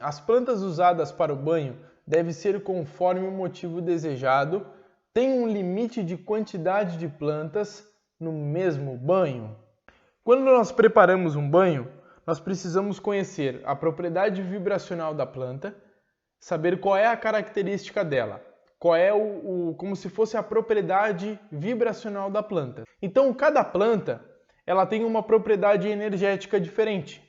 As plantas usadas para o banho devem ser conforme o motivo desejado, tem um limite de quantidade de plantas no mesmo banho. Quando nós preparamos um banho, nós precisamos conhecer a propriedade vibracional da planta, saber qual é a característica dela, qual é como se fosse a propriedade vibracional da planta. Então, cada planta ela tem uma propriedade energética diferente.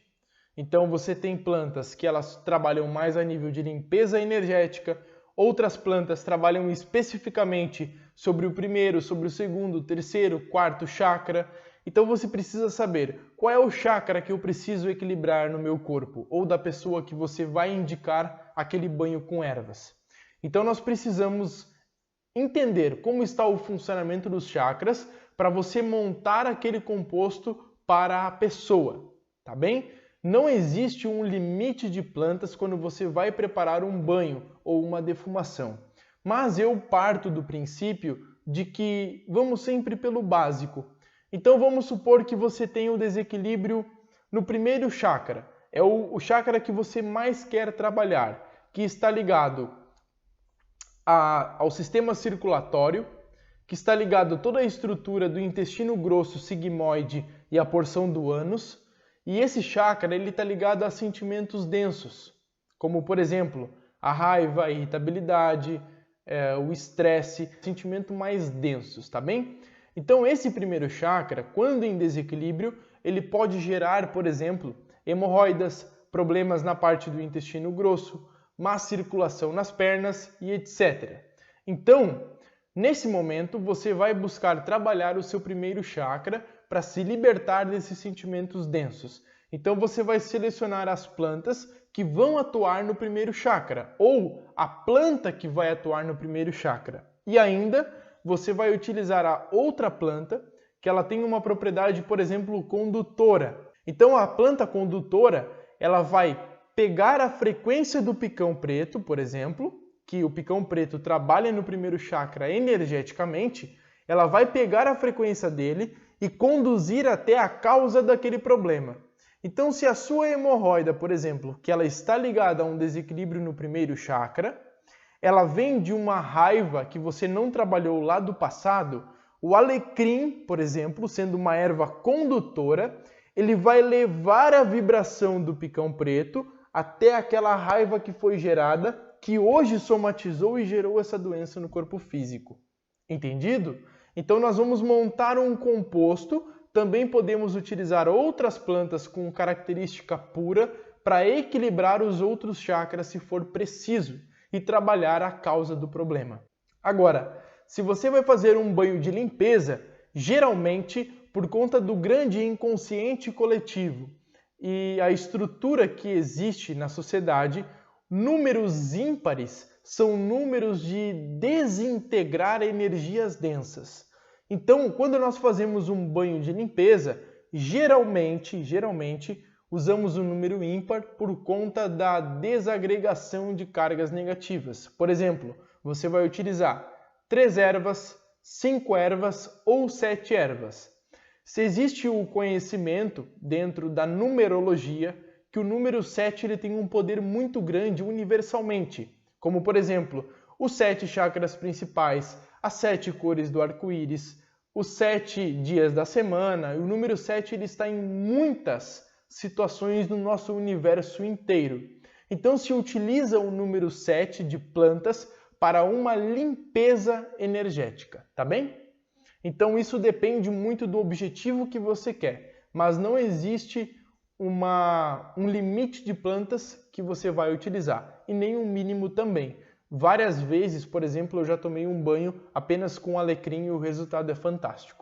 Então você tem plantas que elas trabalham mais a nível de limpeza energética, outras plantas trabalham especificamente sobre o primeiro, sobre o segundo, o terceiro, quarto chakra. Então você precisa saber qual é o chakra que eu preciso equilibrar no meu corpo ou da pessoa que você vai indicar aquele banho com ervas. Então nós precisamos entender como está o funcionamento dos chakras para você montar aquele composto para a pessoa, tá bem? Não existe um limite de plantas quando você vai preparar um banho ou uma defumação. Mas eu parto do princípio de que vamos sempre pelo básico. Então vamos supor que você tenha o desequilíbrio no primeiro chakra. É o chakra que você mais quer trabalhar, que está ligado ao sistema circulatório, que está ligado a toda a estrutura do intestino grosso sigmoide e a porção do ânus. E esse chakra ele está ligado a sentimentos densos, como por exemplo a raiva, a irritabilidade, o estresse, sentimentos mais densos, tá bem? Então esse primeiro chakra, quando em desequilíbrio, ele pode gerar, por exemplo, hemorroidas, problemas na parte do intestino grosso, má circulação nas pernas e etc. Então, nesse momento, você vai buscar trabalhar o seu primeiro chakra para se libertar desses sentimentos densos. Então você vai selecionar as plantas que vão atuar no primeiro chakra, ou a planta que vai atuar no primeiro chakra. E ainda você vai utilizar a outra planta que ela tem uma propriedade, por exemplo, condutora. Então a planta condutora, ela vai pegar a frequência do picão preto, por exemplo, que o picão preto trabalha no primeiro chakra energeticamente, ela vai pegar a frequência dele e conduzir até a causa daquele problema. Então, se a sua hemorroida, por exemplo, que ela está ligada a um desequilíbrio no primeiro chakra, ela vem de uma raiva que você não trabalhou lá do passado, o alecrim, por exemplo, sendo uma erva condutora, ele vai levar a vibração do picão preto até aquela raiva que foi gerada, que hoje somatizou e gerou essa doença no corpo físico. Entendido? Então nós vamos montar um composto, também podemos utilizar outras plantas com característica pura para equilibrar os outros chakras se for preciso e trabalhar a causa do problema. Agora, se você vai fazer um banho de limpeza, geralmente por conta do grande inconsciente coletivo e a estrutura que existe na sociedade, números ímpares são números de desintegrar energias densas. Então, quando nós fazemos um banho de limpeza, geralmente usamos o número ímpar por conta da desagregação de cargas negativas. Por exemplo, você vai utilizar 3 ervas, 5 ervas ou 7 ervas. Se existe o conhecimento dentro da numerologia que o número 7 ele tem um poder muito grande universalmente, como por exemplo, os 7 chakras principais, as 7 cores do arco-íris, os 7 dias da semana. O número 7 ele está em muitas situações no nosso universo inteiro. Então se utiliza o número 7 de plantas para uma limpeza energética, tá bem? Então isso depende muito do objetivo que você quer, mas não existe um limite de plantas que você vai utilizar e nem um mínimo também. Várias vezes, por exemplo, eu já tomei um banho apenas com alecrim e o resultado é fantástico.